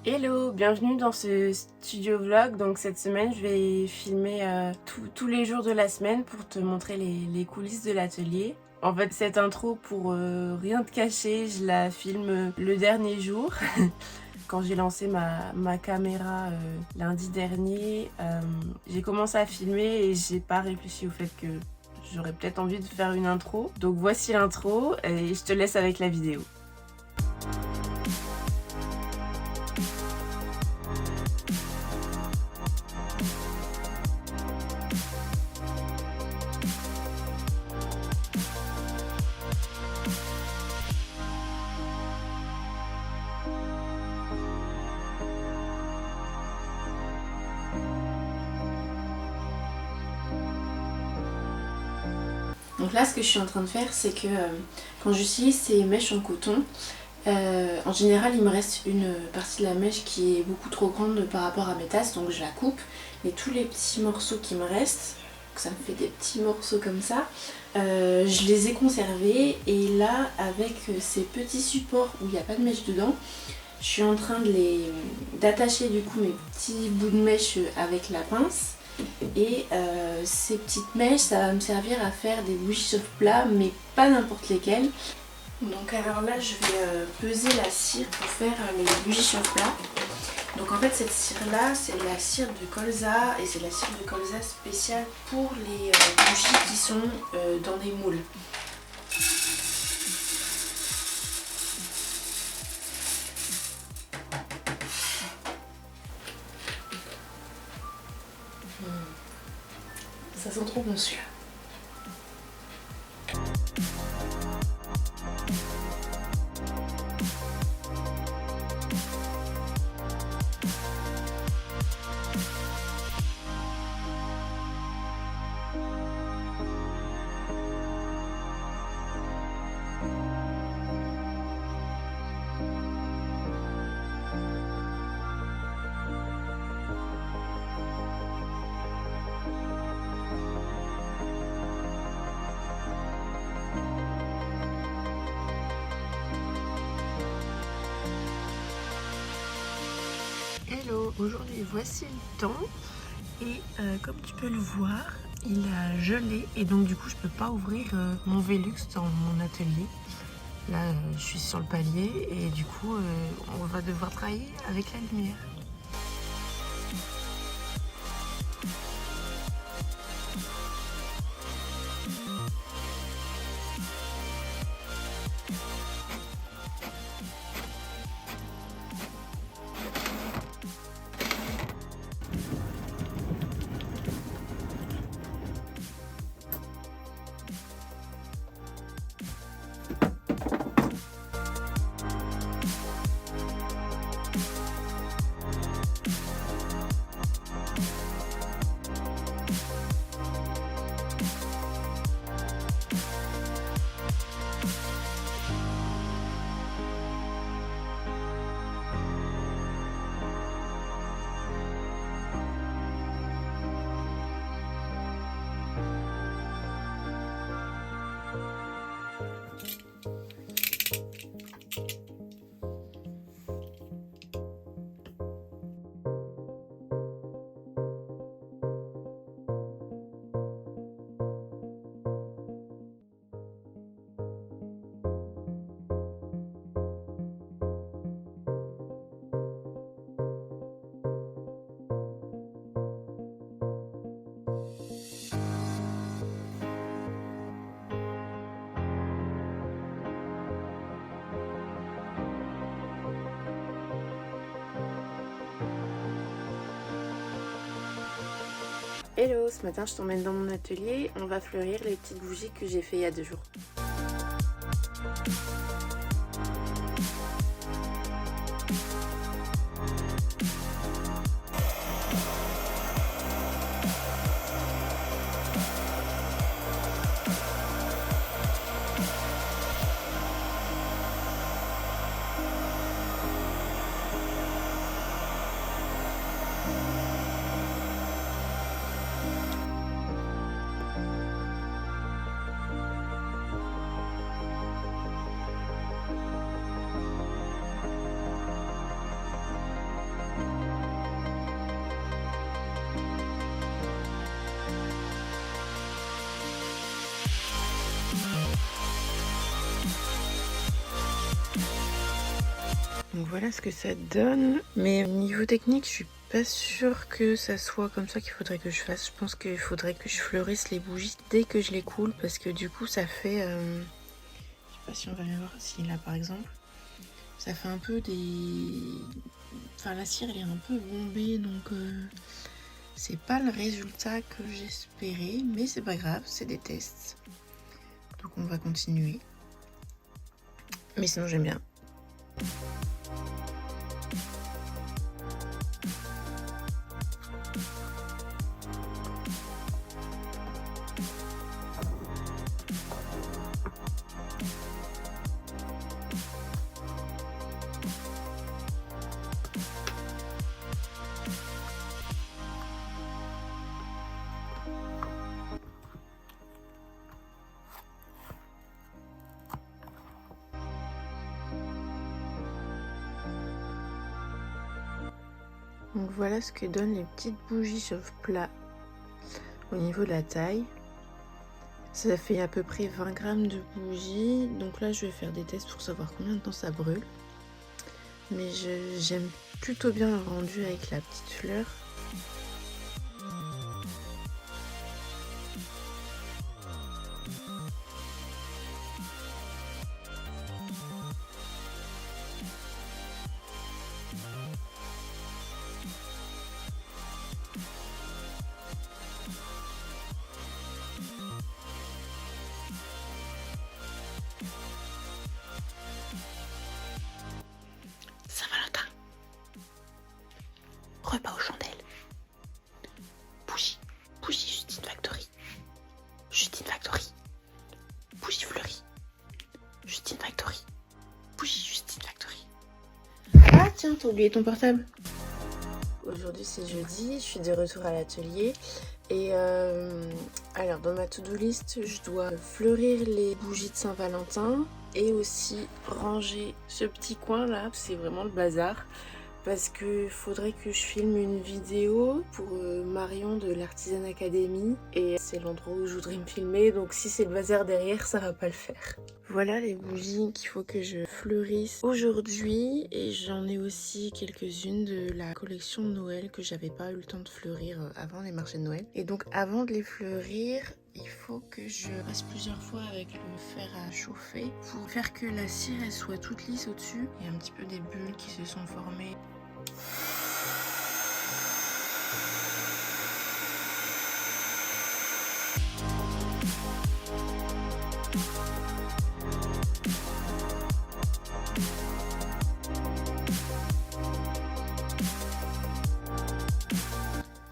Hello, bienvenue dans ce studio vlog. Donc cette semaine je vais filmer tous les jours de la semaine pour te montrer les coulisses de l'atelier. En fait cette intro, pour rien te cacher, je la filme le dernier jour. Quand j'ai lancé ma caméra lundi dernier, j'ai commencé à filmer et j'ai pas réfléchi au fait que j'aurais peut-être envie de faire une intro. Donc voici l'intro et je te laisse avec la vidéo. Donc là, ce que je suis en train de faire, c'est que quand j'utilise ces mèches en coton, en général, il me reste une partie de la mèche qui est beaucoup trop grande par rapport à mes tasses, donc je la coupe. Et tous les petits morceaux qui me restent, donc ça me fait des petits morceaux comme ça, je les ai conservés. Et là, avec ces petits supports où il n'y a pas de mèche dedans, je suis en train d'attacher du coup mes petits bouts de mèche avec la pince. Et ces petites mèches, ça va me servir à faire des bougies sur plat, mais pas n'importe lesquelles. Donc alors là, je vais peser la cire pour faire les bougies sur plat. Donc en fait, cette cire là, c'est la cire de colza, et c'est la cire de colza spéciale pour les bougies qui sont dans des moules. Ça sent trop bon celui-là. Hello, aujourd'hui voici le temps et comme tu peux le voir, il a gelé et donc du coup je peux pas ouvrir mon Velux dans mon atelier. Là je suis sur le palier et du coup on va devoir travailler avec la lumière. Hello, ce matin je t'emmène dans mon atelier, on va fleurir les petites bougies que j'ai fait il y a 2 jours. voilà ce que ça donne. Mais au niveau technique, je suis pas sûre que ça soit comme ça qu'il faudrait que je fasse. Je pense qu'il faudrait que je fleurisse les bougies dès que je les coule, parce que du coup ça fait... je sais pas si on va bien voir ici, là par exemple. Ça fait un peu des... Enfin la cire elle est un peu bombée, donc c'est pas le résultat que j'espérais. Mais c'est pas grave, c'est des tests. Donc on va continuer. Mais sinon j'aime bien. Donc voilà ce que donnent les petites bougies chauffe plat au niveau de la taille. Ça fait à peu près 20 grammes de bougies. Donc là je vais faire des tests pour savoir combien de temps ça brûle. Mais j'aime plutôt bien le rendu avec la petite fleur. Saint-Valentin. Repas aux chandelles. Bougie. Bougie Justine Factory. Justine Factory. Bougie fleurie. Justine Factory. Bougie Justine Factory. Ah tiens, t'as oublié ton portable. Aujourd'hui c'est jeudi, je suis de retour à l'atelier. Et alors dans ma to-do list, je dois fleurir les bougies de Saint-Valentin et aussi ranger ce petit coin là, c'est vraiment le bazar. Parce qu'il faudrait que je filme une vidéo pour Marion de l'Artisan Academy. Et c'est l'endroit où je voudrais me filmer, donc si c'est le bazar derrière, ça va pas le faire. Voilà les bougies qu'il faut que je fleurisse aujourd'hui. Et j'en ai aussi quelques-unes de la collection de Noël que j'avais pas eu le temps de fleurir avant les marchés de Noël. Et donc avant de les fleurir, il faut que je passe plusieurs fois avec le fer à chauffer pour faire que la cire elle soit toute lisse au-dessus. Il y a un petit peu des bulles qui se sont formées.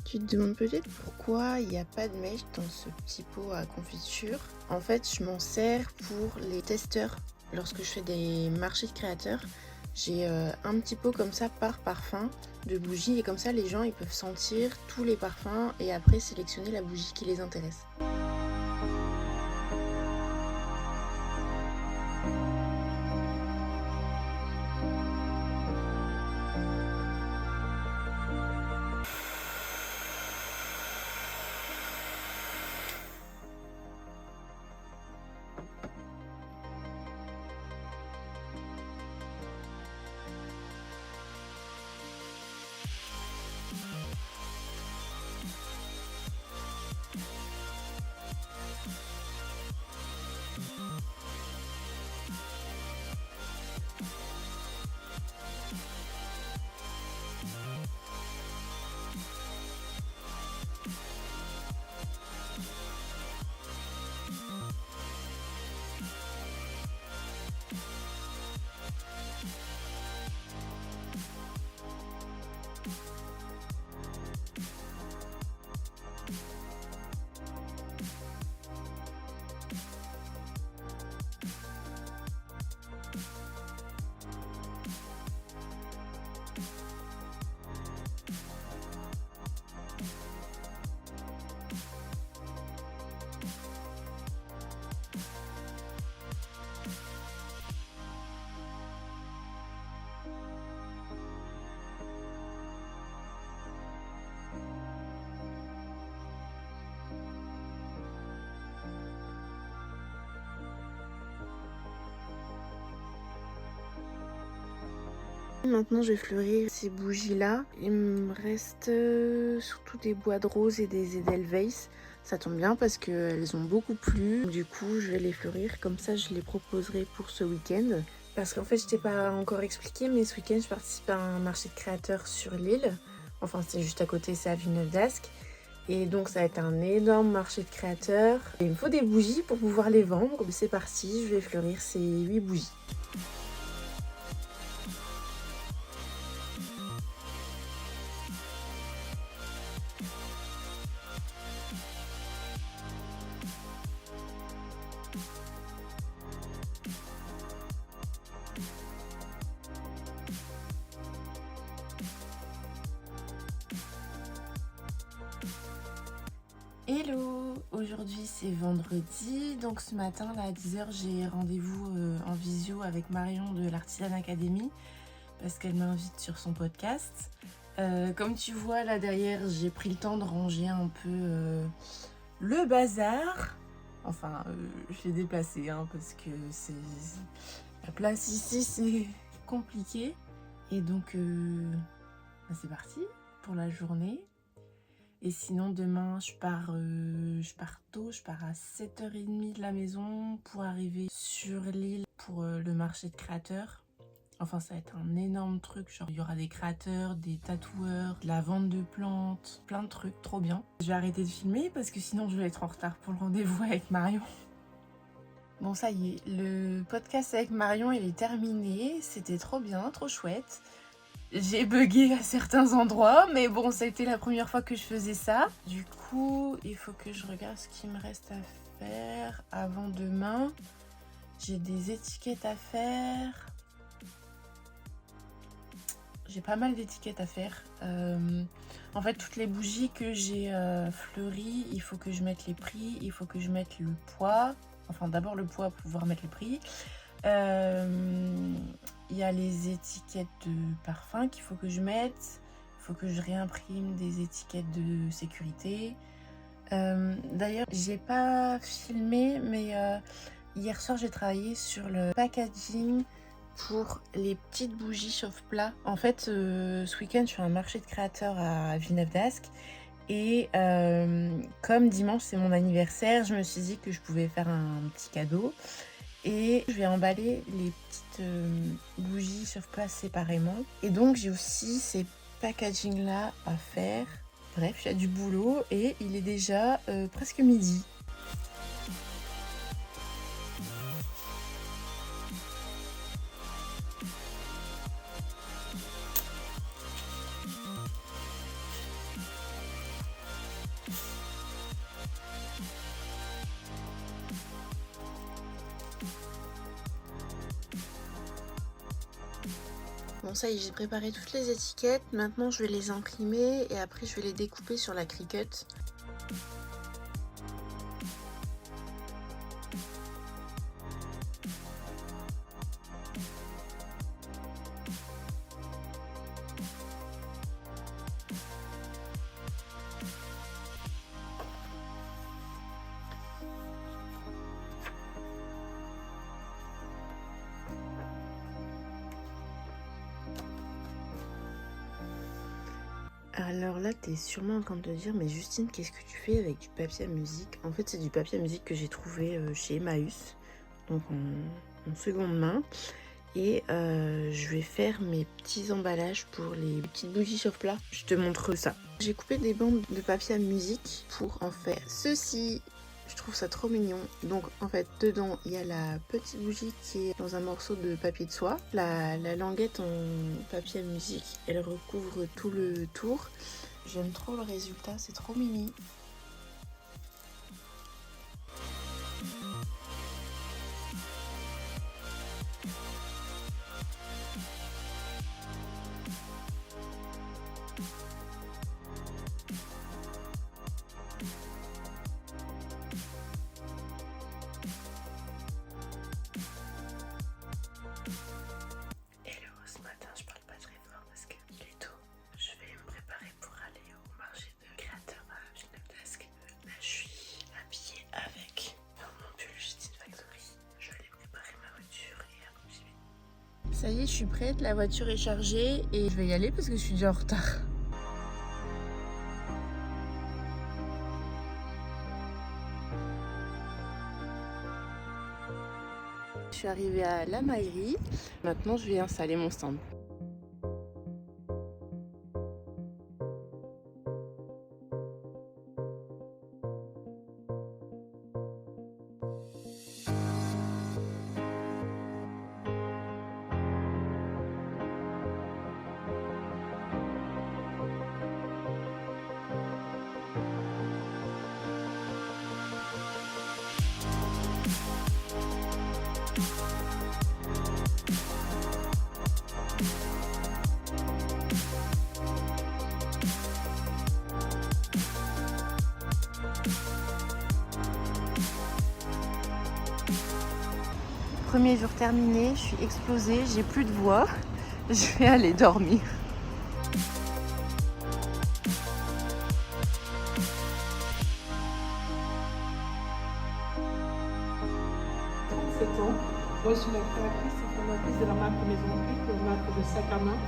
Tu te demandes peut-être pourquoi il n'y a pas de mèche dans ce petit pot à confiture. En fait, je m'en sers pour les testeurs. Lorsque je fais des marchés de créateurs, j'ai un petit pot comme ça par parfum de bougie. Et comme ça, les gens ils peuvent sentir tous les parfums et après sélectionner la bougie qui les intéresse. Maintenant je vais fleurir ces bougies là. Il me reste surtout des bois de rose et des Edelweiss. Ça tombe bien parce qu'elles ont beaucoup plu. Du coup je vais les fleurir, comme ça je les proposerai pour ce week-end. Parce qu'en fait je t'ai pas encore expliqué, mais ce week-end je participe à un marché de créateurs sur l'île. Enfin c'est juste à côté, c'est à Villeneuve d'Ascq. Et donc ça va être un énorme marché de créateurs. Et il me faut des bougies pour pouvoir les vendre. C'est parti, je vais fleurir ces 8 bougies. Hello! Aujourd'hui c'est vendredi, donc ce matin là, à 10h j'ai rendez-vous en visio avec Marion de l'Artisan Academy parce qu'elle m'invite sur son podcast. Comme tu vois là derrière, j'ai pris le temps de ranger un peu le bazar. Enfin, je l'ai déplacé parce que la place ici c'est compliqué. Et donc c'est parti pour la journée. Et sinon demain je pars tôt, je pars à 7h30 de la maison pour arriver sur l'île pour le marché de créateurs. Enfin ça va être un énorme truc, genre il y aura des créateurs, des tatoueurs, de la vente de plantes, plein de trucs, trop bien. Je vais arrêter de filmer parce que sinon je vais être en retard pour le rendez-vous avec Marion. Bon ça y est, le podcast avec Marion il est terminé, c'était trop bien, trop chouette. J'ai bugué à certains endroits, mais bon, ça a été la première fois que je faisais ça. Du coup, il faut que je regarde ce qu'il me reste à faire avant demain. J'ai des étiquettes à faire. J'ai pas mal d'étiquettes à faire. En fait, toutes les bougies que j'ai fleuries, il faut que je mette les prix, il faut que je mette le poids. Enfin, d'abord le poids pour pouvoir mettre les prix. Il y a les étiquettes de parfum qu'il faut que je mette. Il faut que je réimprime des étiquettes de sécurité. D'ailleurs, j'ai pas filmé, mais hier soir j'ai travaillé sur le packaging pour les petites bougies chauffe-plat. En fait, ce week-end je fais un marché de créateurs à Villeneuve d'Ascq. Et comme dimanche c'est mon anniversaire, je me suis dit que je pouvais faire un petit cadeau. Et je vais emballer les petites bougies chauffe-plat séparément. Et donc j'ai aussi ces packaging là à faire. Bref, il y a du boulot et il est déjà presque midi. Bon ça y est, j'ai préparé toutes les étiquettes. Maintenant je vais les imprimer et après je vais les découper sur la Cricut. Alors là, t'es sûrement en train de te dire, mais Justine, qu'est-ce que tu fais avec du papier à musique? En fait, c'est du papier à musique que j'ai trouvé chez Emmaüs, donc en seconde main. Et je vais faire mes petits emballages pour les petites bougies chauffe-plat. Je te montre ça. J'ai coupé des bandes de papier à musique pour en faire ceci. Je trouve ça trop mignon. Donc en fait dedans il y a la petite bougie qui est dans un morceau de papier de soie. La languette en papier à musique, elle recouvre tout le tour. J'aime trop le résultat, c'est trop mimi. Ce matin, je parle pas très fort parce qu'il est tôt. Je vais me préparer pour aller au marché de créateurs à Villeneuve Ça y est, je suis prête, la voiture est chargée et je vais y aller parce que je suis déjà en retard. Je suis arrivée à la Maillerie. Maintenant, je vais installer mon stand. Premier jour terminé, je suis explosée, j'ai plus de voix. Je vais aller dormir. Moi, je suis la créatrice et fondatrice de la marque Maison Pique, marque de sac à main,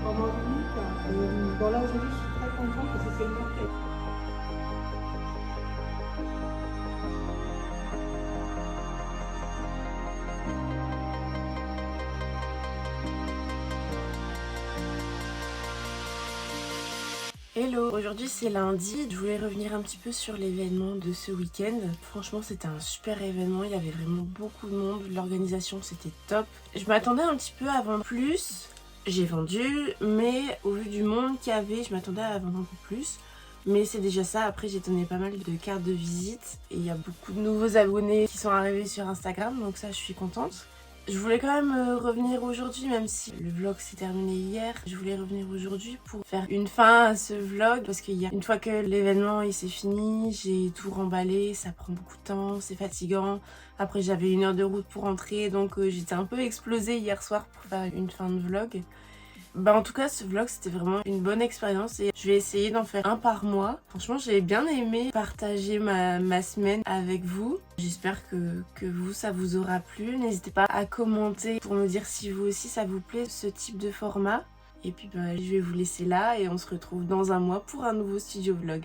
vraiment unique. Bon, là, aujourd'hui, je suis très contente parce que c'est une marque. Hello, aujourd'hui c'est lundi, je voulais revenir un petit peu sur l'événement de ce week-end. Franchement c'était un super événement, il y avait vraiment beaucoup de monde, l'organisation c'était top. Je m'attendais un petit peu à vendre plus, j'ai vendu, mais au vu du monde qu'il y avait, je m'attendais à vendre un peu plus. Mais c'est déjà ça, après j'ai donné pas mal de cartes de visite et il y a beaucoup de nouveaux abonnés qui sont arrivés sur Instagram, donc ça je suis contente. Je voulais quand même revenir aujourd'hui, même si le vlog s'est terminé hier. Je voulais revenir aujourd'hui pour faire une fin à ce vlog parce une fois que l'événement il s'est fini, j'ai tout remballé, ça prend beaucoup de temps, c'est fatigant. Après j'avais 1 heure de route pour rentrer, donc j'étais un peu explosée hier soir pour faire une fin de vlog. En tout cas ce vlog c'était vraiment une bonne expérience et je vais essayer d'en faire un par mois. Franchement j'ai bien aimé partager ma semaine avec vous. J'espère que vous ça vous aura plu. N'hésitez pas à commenter pour me dire si vous aussi ça vous plaît ce type de format. Et puis je vais vous laisser là et on se retrouve dans un mois pour un nouveau studio vlog.